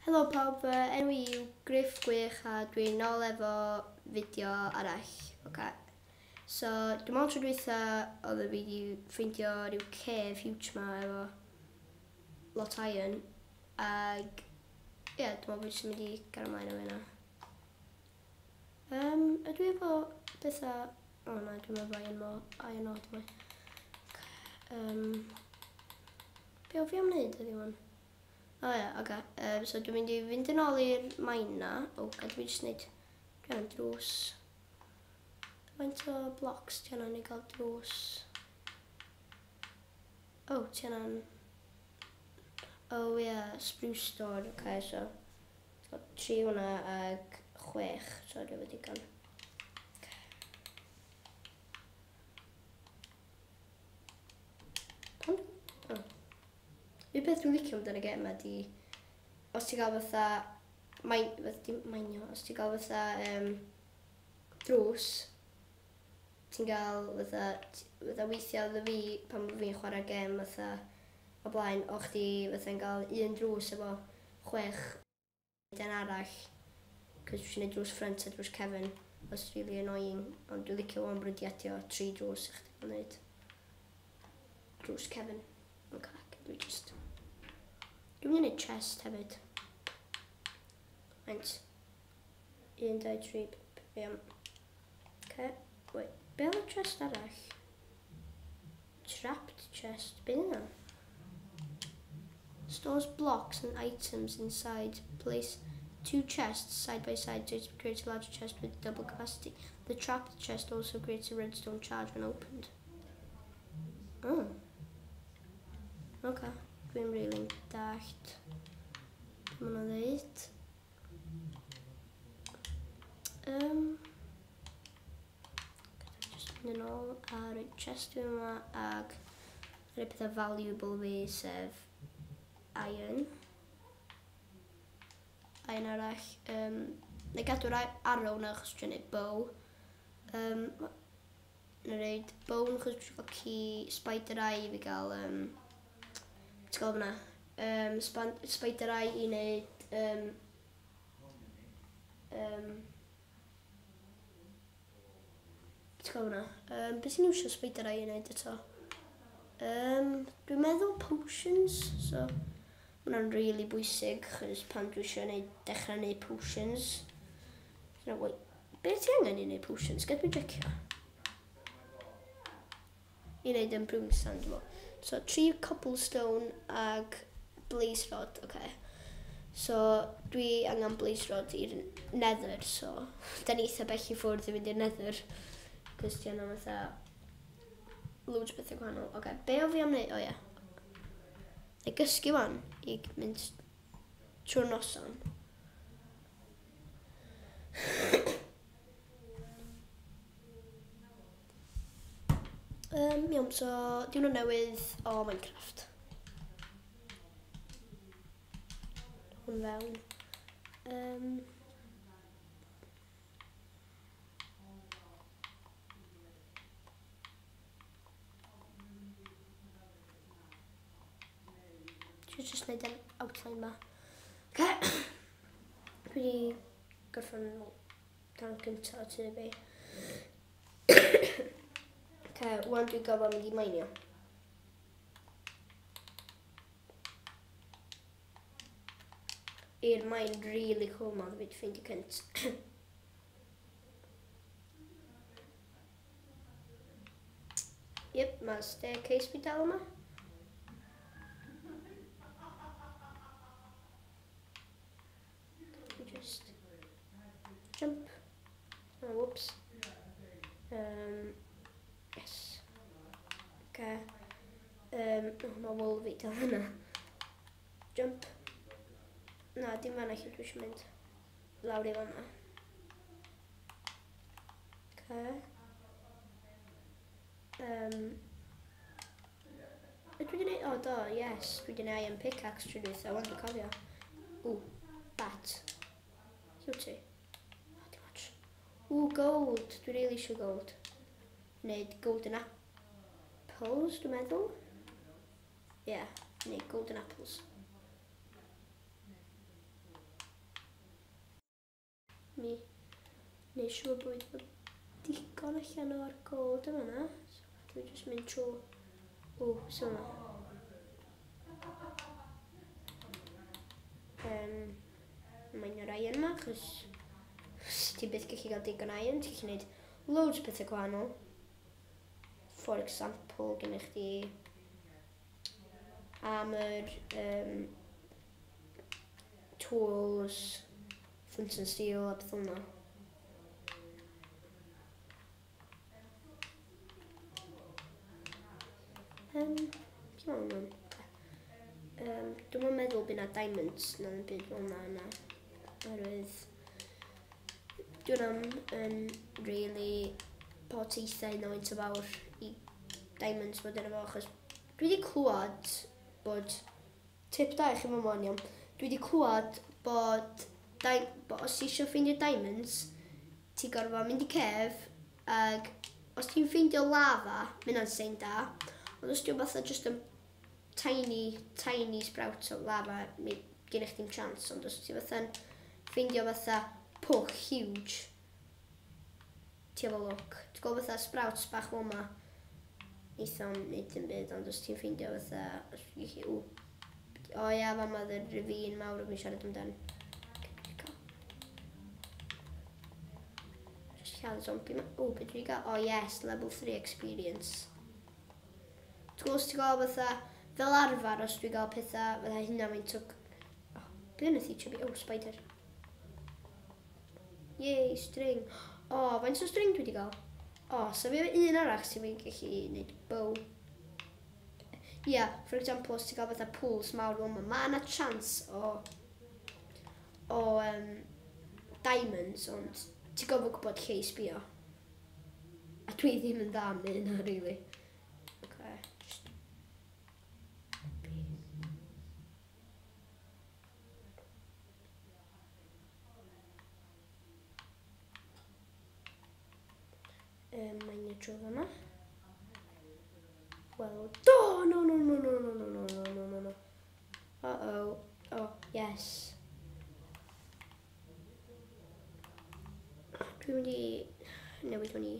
Helo pawb, enw i yw Griff Gwych a dwi'n nôl efo fideo arall. So, dwi'n meddwl tro dwytha oedd fi wedi ffeindio rhyw cave huge ma efo lot o iron. Ag, ie, dwi'n meddwl bod sy'n mynd i gael ymlaen o fyna. Ydw i efo bethau... O na, dwi'n meddwl iron oed mwy. Be o fi am wneud ydi hwn? O ie, oce. So dwi'n mynd i fynd yn ôl i'r main na. O, gad fi jyst wneud drws. Faint o blocs ti angen i gael drws? O, ti angen... O ie, spruce store. Oce, so 3 hwnna ag 6. So dwi'n wedi gan. Fi beth dwi'n licio amdano gem yma di, os ti'n cael fatha, os ti'n cael fatha drws, ti'n cael fatha weithiau dda fi pan fi'n chwarae gem fatha o blaen, o chdi fatha'n cael un drws efo 6 den arall, cos dwi'n gwneud drws ffrant a drws cefn, that's really annoying, ond dwi'n licio o'n bod wedi adio 3 drws i chdi gwneud drws cefn. Dwi'n mynd i wneud chest hefyd. Faint? 1, 2, 3, be am? Okay, wait, be am y chest arall? Trapped chest, be yna? Stores blocks and items inside. Place 2 chests side by side to create a larger chest with double capacity. The trapped chest also creates a redstone charge when opened. Oh. Okay, dwi'n really dallt be ma'n ddeud. Just mynd yn ôl a rhoi chest dwi'n yma ag rhoi pethau valuable fi sef iron. Iron arall. Neu gadw'r arrow na achos dwi'n gwneud bow. Neu reid bow na achos dwi'n gael key, spider eye i fi gael ti'n gael hwnna? Spider eye i wneud ti'n gael hwnna? Beth sy'n iwsio spider eye i wneud eto? Dwi'n meddwl potions, so hwnna'n really bwysig chos pan dwi eisiau dechrau wneud potions. Beth ti angen i wneud potions? Gad mi jecio. I wneud yn broomstand fo. So 3 cobblestone ag blaze rod, okay. So dwi angen blaze rod i'r nether, so da ni eitha bell i ffwrdd i fynd i'r nether. Cos ti angen fatha loads o bethau gwahanol. Okay, be o fi am wneud? O ie. Neu gysgu wan i mynd trwy'r noson. Iawn, so diwrnod newydd o Minecraft. Hwn fewn. Dwi'n just wneud yr outline ma. Dwi wedi gorffen tan gyntaf o tu fi. Wan dwi'n gofod mynd i mainio. I'r main really cool ma fi wedi ffeindio cynt. Yep, mae staircase fi dal yma. Just jump. Oh, whoops. Yes. Okay. Mae wall fi dal yna. Jump. Na, dim fan'na lle dwi eisiau mynd. Lawr i fan'na. Okay. Dwi wedi gwneud... O, do, yes. Dwi wedi gwneud iron pickaxe trwy dwytha. Wan dwi'n cofio. Ww, bat. Hiw ti. O, dim much. Ww, gold. Dwi really eisiau gold. Wneud golden apples, dwi'n meddwl. Yeah, wneud golden apples. mi neu siŵr bod fi digon allan o'r gold yma na. So dwi'n just mynd trwy. So yma. Mae'n yr iron yma, chos ti byth gallu gael digon iron, ti'n gallu gwneud loads o pethau gwahanol. For example, gennych chi armor, tools, flint and steel a beth hwnna. Dwi'n meddwl bydd na diamonds na'n byd fel yna. Oherwydd dwi'n am really poteithau noent o fawr i diamonds bod yna fo, achos dwi wedi clywed bod, tip da i chi mewn mwyn iawn, dwi wedi clywed bod os ti eisiau ffeindio diamonds, ti gorfod mynd i cef, ag os ti'n ffeindio lava, mynd o'n sein da, ond os ti'n fatha just yn tiny sprouts o lava, gennych chdi'n chance, ond os ti'n fatha'n ffeindio fatha pwll huge, ti efo look. Ti'n gweld fatha sprouts bach fel yma, eithon nid yn byd, ond os ti'n ffeindio fatha, o ia, fa ma'n ravine mawr o fi'n siarad amdan. Just cael zombie yma. Beth dwi'n gael? O yes, level 3 experience. Ti'n gweld os ti'n gael fatha, fel arfer os dwi'n gael pethau fatha hynna mae'n tog... Be yna theatr fi? Spider. Yay, string. Faint o string dwi wedi gael? So fi efo un arall sy'n fi'n gallu gwneud bow. For example, os ti'n gael fatha pools mawr fel yma, mae yna chance o diamonds, ond ti'n gofod gwybod lle i sbio. A dwi ddim yn dda am hynna, really. Mae'n y drwy yma. Well, no. Yes. Dwi'n mynd i newid hwn i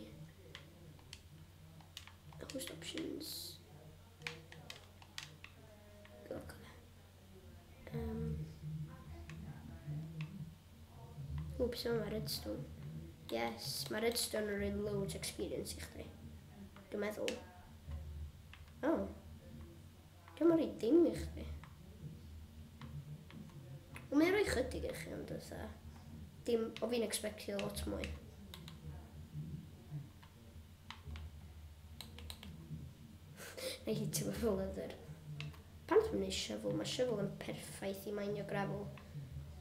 host options. Oops, yma redstone. Yes, mae redstone yn rhaid loads experience i chdi. Dwi'n meddwl. Dwi'n rhaid dim i chdi. Mae'n rhoi chydig i chi, ond dim, o fi'n expectio lot mwy. Na i hitio fel leather. Pan dwi'n gwneud shovel, mae shovel yn perffaith i mainio gravel.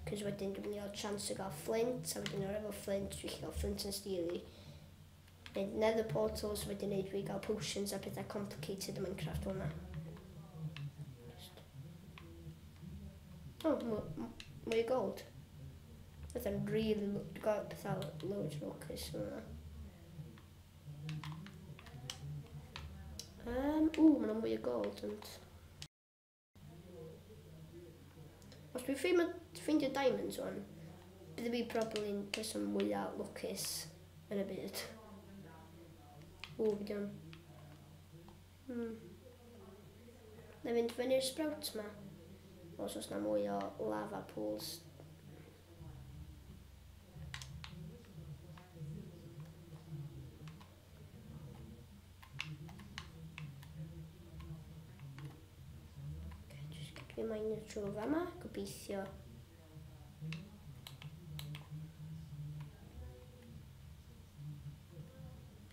Cos wedyn dwi'n mynd i gael chance o gael flint, a wedyn o'r efo flint, dwi'n gael flint and steel i. Neud nether portals, wedyn neud fi gael potions a pethau complicated yn Minecraft hwnna. Mwy o gold. Bethau'n really gael pethau loads locus hwnna. Mae'n mwy o gold, ond... Os dwi'n ffeindio diamonds o'n, bydd fi probably'n person mwyaf lwcus yn y byd. Bydd o'n. Na fynd fyny'r sprouts ma. Os na mwy o lava pools. Fi mae'n trwy fama, gobeithio.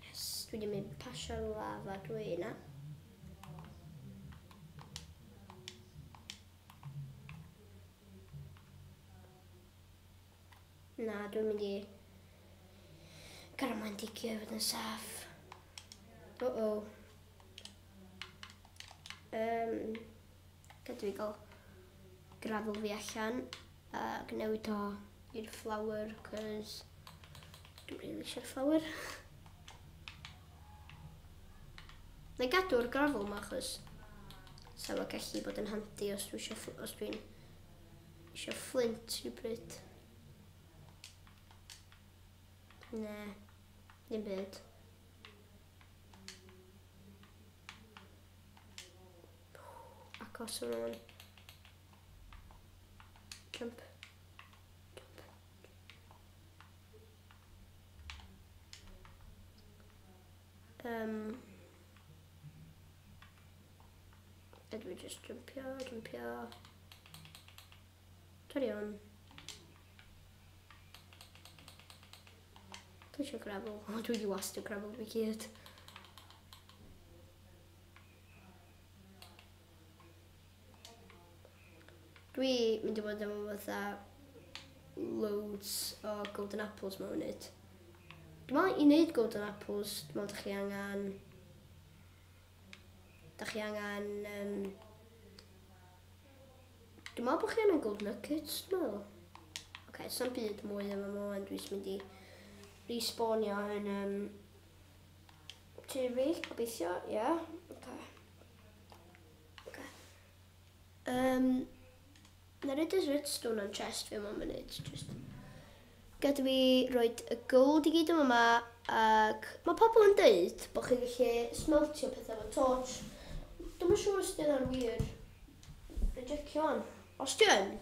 Yes, dwi wedi mynd pasio lava drwy yna. Na, dwi'n mynd i garaman digio fod yn saff. Gadw fi gael gravel fi allan ac newid o i'r flower, cos dwi'n rili eisiau'r flower. Na i gadw'r gravel ma, achos sa fo gallu bod yn handi os dwi'n eisiau flint rhywbryd. Nej, dim byd. Agos o'n nhw'n. Jump. Ydw i just jumpio. Torri on. Dwi eisiau gravel. O, dwi wedi wastio gravel fi gyd. Dwi mynd i fod efo fatha loads o golden apples mewn munud. Dwi'n meddwl i wneud golden apples, dwi'n meddwl da chi angen... Dwi'n meddwl bod chi angen gold nuggets, dwi'n meddwl. Oce, so'n byd mwy efo mo, ond dwi'n mynd i respawnio yn TV, gobeithio, ie. Oce. Na rhaid redstone yn chest fi mewn munud, just... Gada fi roed y gold i gyd yma, ac mae pobl yn dweud bod chi'n gallu smeltio pethau efo torch. Dwi'n yn siŵr os di yna'n wir. Rejecio on. Os di yn?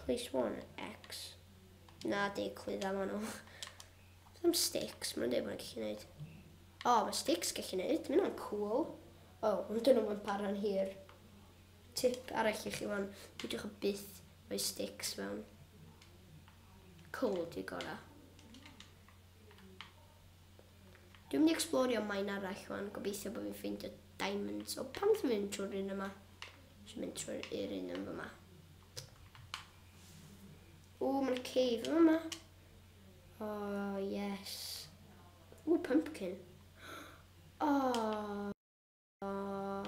Place 1, X. Na, di clwydda ma nhw. Some sticks, mae'n dweud bod nhw'n gallu gwneud. O, mae sticks gallu gwneud, mae hwnna'n cool. O, ond dyn nhw'n para'n hir. Tip arall i chi fan, pwydwch o byth o'i sticks fewn. Cold i gora. Dwi'n mynd i explorio mine arall fan, gobeithio bod fi'n ffeindio diamonds. O, pam dwi'n mynd trwy'r un yma? Dwi'n mynd trwy'r un yma. O, mae'n cave yma. Oh, yes. O, pumpkin. Oh.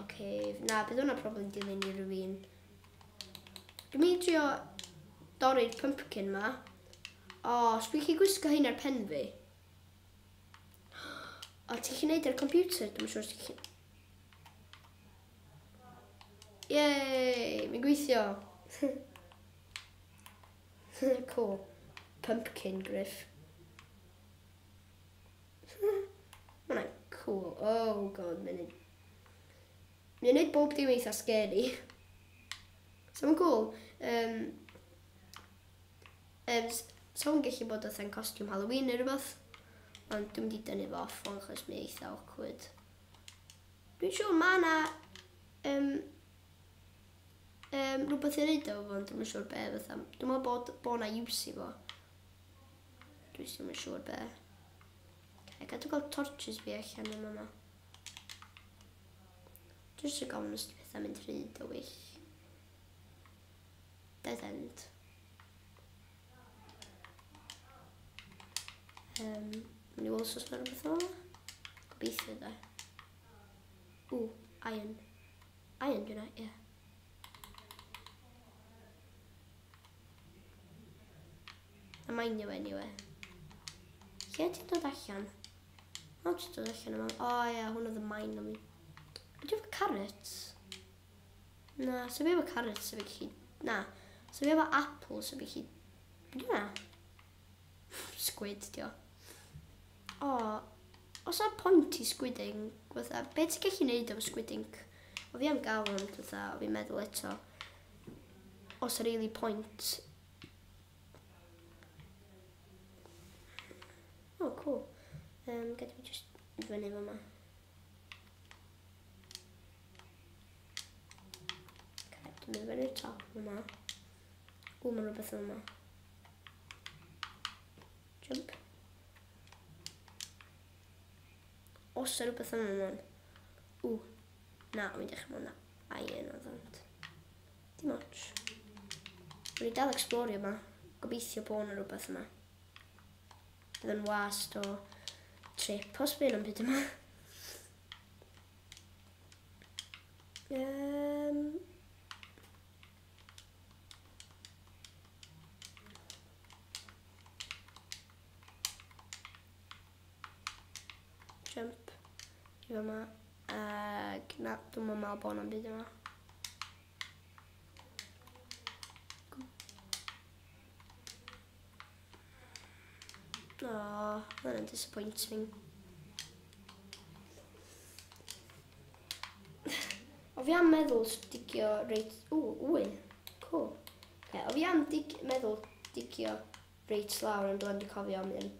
Cave. Na, bydd hwnna problem dilyn i rywun. Dwi'n mynd i trio dorri'r pumpkin ma. O, sbych chi gwisgo hyn ar pen fi? O, ti'n chi wneud ar computer? Dwi'n siŵr ti'n chi... Yay! Mi'n gweithio. Cool. Pumpkin griff. Hwnna'n cool. Oh god, mi'n neud bob dim eitha scary. So mae'n cool. Sa'n gallu bod oedd yn costiwm Halloween neu rhywbeth. Ond dwi'n mynd i dynnu fo off o'n chos mi eitha awkward. Dwi'n siŵr ma' na rhywbeth i wneud efo fo, ond dwi'n siŵr be fatha. Dwi'n meddwl bod na use i fo. Dwi'n siŵr be. Gadw gael torches fi allan yma yma. Dwi'n siŵr gael nes bethau mynd rhyd o wyll. Dead end. Mynd i weld os yna rhywbeth o. Gobeithio da. Iron. Iron dwi'n ei, ie. A mainio anyway. Lle ti'n dod allan? O, ti'n dod allan yma. O ie, hwn oedd y mine o mi. Ydy efo carrots? Na, so fi efo carrots so fi gallu... Na, so fi efo apples so fi gallu... Be di hwnna? Squid, dio. O, os yna pwynt i squiding, fatha, be ti'n gallu neud efo squiding? O fi am gael hwn, fatha, o fi'n meddwl eto. Os yna really pwynt. Oh, cool. Gada fi just fyny fo yma. Dwi'n mynd fyny'r top yma. Mae rhywbeth yma. Jump. Os yna rhywbeth yma yma. Na, o'n dechrau mewn na iron o ddant. Dim ots. Rwy'n dal explorio yma. Gobeithio bod yna rhywbeth yma. Bydd yn wast o trip os bydd yn byd yma. Jump i fo yma. Na, dwi'n meddwl bod yna'n byd yma. Oh, mae'n disappointing. O fi am meddwl digio reit... Wyn. Cool. Okay, o fi am meddwl digio reit lawr ond dwi'n cofio am un.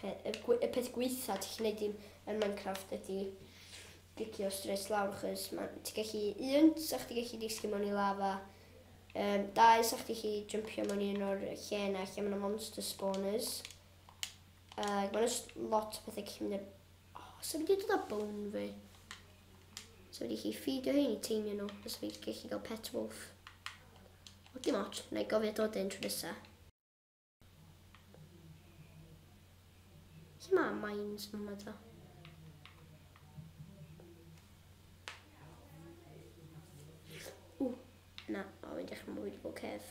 Y peth gweitha ti'n gwneud yn Minecraft ydy digio straight lawr chys ti'n gallu sa'ch ti'n gallu disgyn mewn i lava. Dau, sa'ch ti'n gallu jumpio mewn i un o'r lle yna lle mae'n monster spawners. Mae'n lot o bethau gallu mynd so fi wedi dod â bone fi. So fi wedi ffidio hyn i teimio nhw. So fi wedi gallu gael pet wolf. O dim ots, na i gofio dod un tro nesa. Lle mae mines yma da? Na, fi'n dechrau mynd wedi bod cef.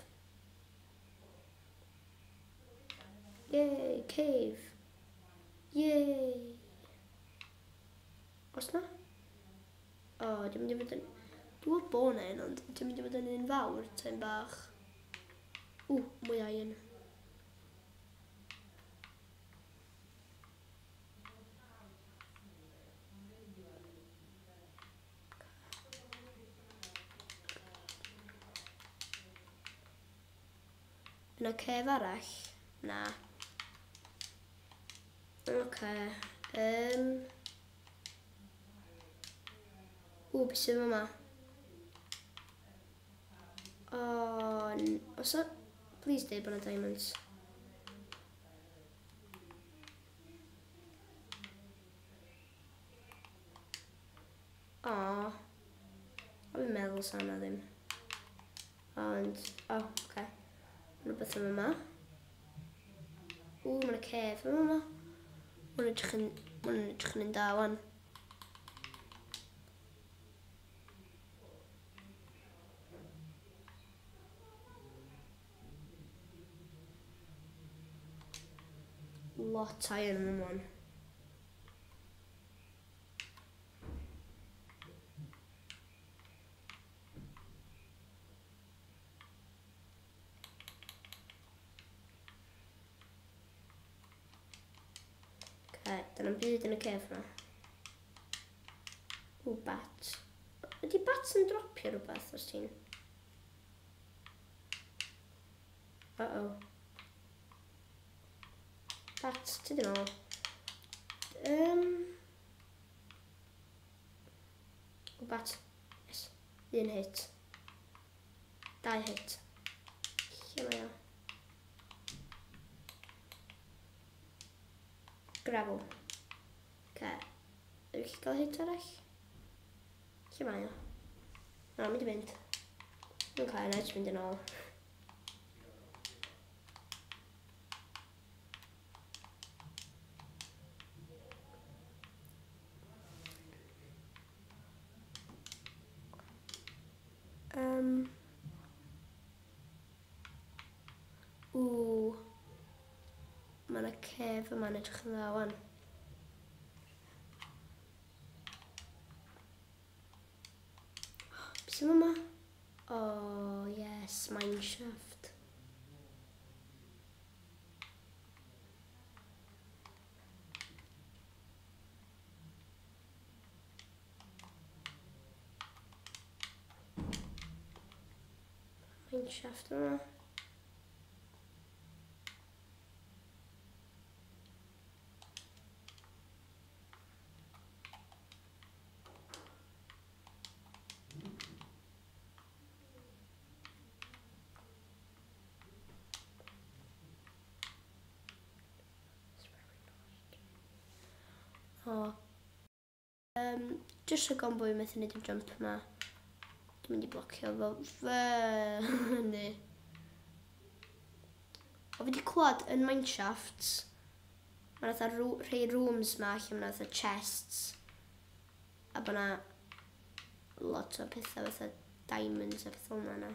Yay, cave. Yay. Os na? Dwi'n mynd i fod yn... Dwi'n bod bod yn ond dwi'n mynd i fod yn un fawr, ta'n bach. Mwy iron. Yna cef arall? Na. Oce. Beth sydd yma? Os o... Please deud bod yna diamonds. Fi'n meddwl sa'n na ddim. Ond... oce. Mae'n beth yma. Mae'n cef yma. Mae'n edrych yn un da wan. Lot iron yn ymlaen. Dyna'n byd yn y cef yma. Bat. Ydy bats yn dropio rhywbeth os ti'n? Bats, ti dyn nhw? Bat. Yes. 1 hit. 2 hit. Lle mae o? Gravel. Ydych chi'n cael hit arall? Lle mae o? Mynd i fynd. Na i just mynd yn ôl. Mae yna cef yma'n edrych yn dda wan. Beth sy'n yma? Yes, mineshaft. Mineshaft yma. Just rhag o'n bwy methu wneud y jump yma. Dwi'n mynd i blocio fo fyny. Fi wedi clywed yn mineshafts, mae yna rhai rooms ma lle mae yna chests. A bod yna lot o pethau fatha diamonds a pethau yma.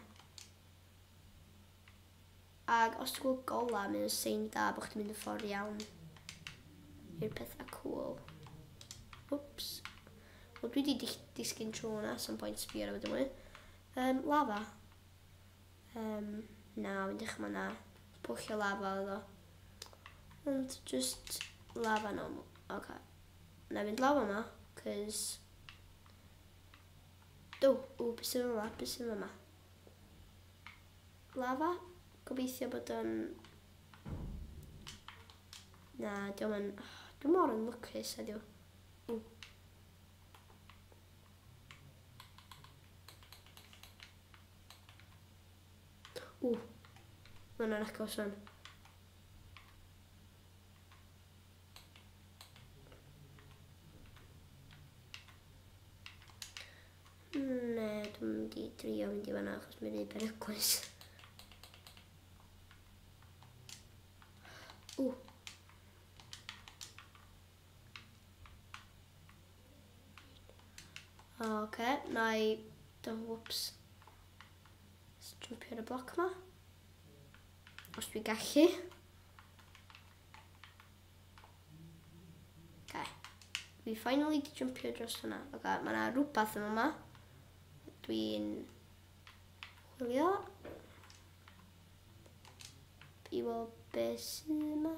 Ac os ti'n gweld gola, mae'n sein da bod chdi'n mynd y ffordd iawn i'r pethau cool. Whoops. Wel, dwi wedi disgyn trwy hwnna, some point sbio ar y wedyn mwy. Lava. Na, fi'n dechrau na. Pwllio lava oedd o. Ond just lava normal. Okay. Na fynd lava yma, cos... beth sydd yma? Lava? Gobeithio bod yn... Na, dwi'n mor yn lwcus heddiw. Mae'n agos fan. Ne, dwi'n mynd i drio mynd i fanna achos mae'n rhy beryglus. Oce, na i... Whoops. Let's jumpio ar y bloc yma. Os dwi gallu. Oce. Dwi finally di jumpio dros hwnna. Oce, mae yna rhywbeth yma. Dwi'n chwilio. I weld beth sydd yma.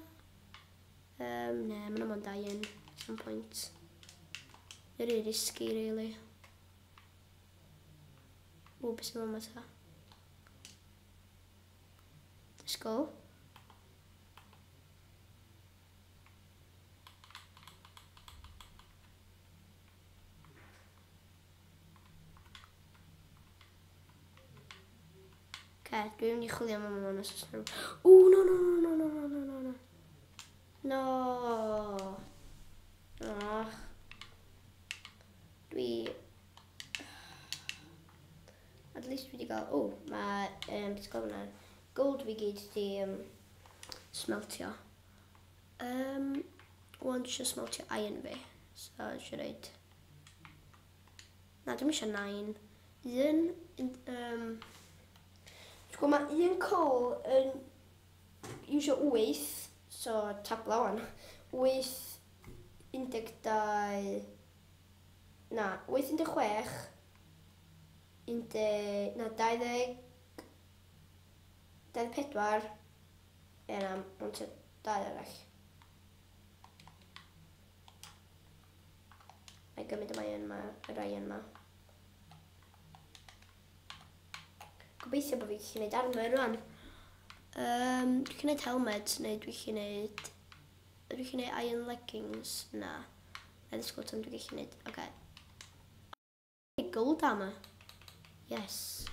Ne, mae yna mond iron. Some point. Mae'n rili risky, really. Beth sydd yma ta? Let's go. Okay, dwi'n mynd i chwilio am yma os oes na no. No. Dwi... At least dwi wedi gael... mae... beth gofyn ar... Gold fi gyd di smeltio. Wan dwi eisiau smeltio iron fi. So, eisiau reid... Na, dwi'n eisiau 9. Mae un coal yn iwsio 8, so tabla wan. 8, 12... Na, 8, 16... 20... 24... Na, ond 2 arall. Mae gymryd y iron yma. Gobeithio bod fi gallu gwneud armor rwan. Dwi'n gallu gwneud helmet, neu dwi'n gallu gwneud iron leggings. Na. Na, ddysgol tan dwi'n gallu gwneud. Oce. Gold armor. Yes.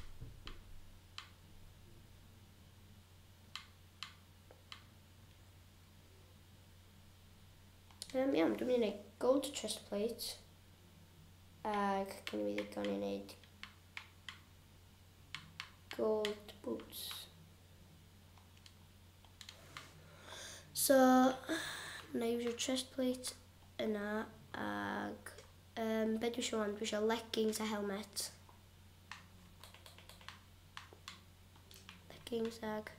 Iawn, dwi'n mynd i wneud gold chest plate. Ac gen i fi ddigon i wneud gold boots. So, na i iwsio chest plate yna ag be dwi eisiau wan? Dwi eisiau leggings a helmet. Leggings ag...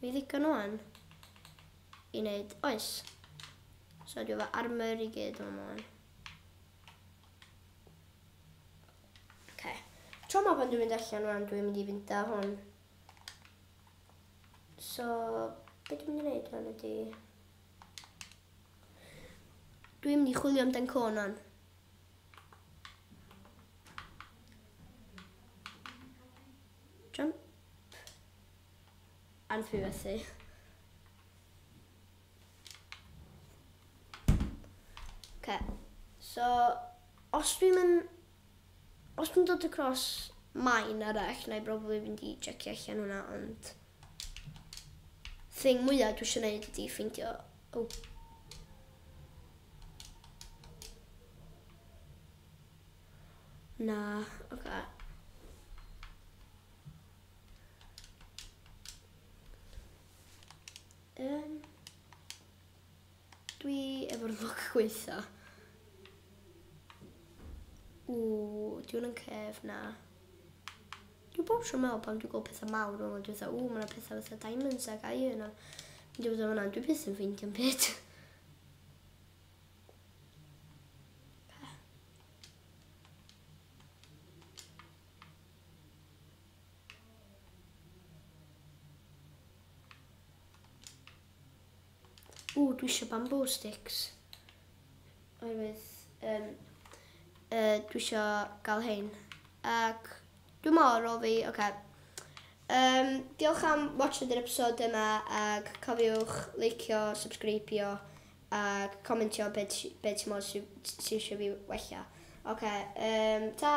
Fi ddigon wan i wneud oes. So dwi efo armor i gyd yma wan. Tro ma pan dwi'n mynd allan rwan, dwi'n mynd i fynd â hwn. So, beth dwi'n mynd i wneud rwan ydy... Dwi'n mynd i chwilio amdan côn rwan. Jump. Anfi fethu. Okay. So, os dwi'n dod across mine arall, na i probably fynd i checio allan hwnna, ond... Thing mwyaf dwi eisiau gwneud ydy ffeindio... Na, oce. Dwi efo'r lwc gweitha. Dwi'n yn cef na. Dwi'n bob tro meddwl pan dwi'n gweld pethau mawr o'n dwi'n dweud, mae yna pethau fatha diamonds ag iron o. Dwi'n dweud o'na, dwi'n byth yn ffeindio'n byd. Dwi eisiau bamboo sticks. Oherwydd, dwi eisiau gael hein. Ac dwi'n meddwl o fi, oce. Diolch am watching yr episod yma, ac cofiwch licio, subscribio, ac comentio beth sy'n modd sy'n eisiau fi wella. Ta!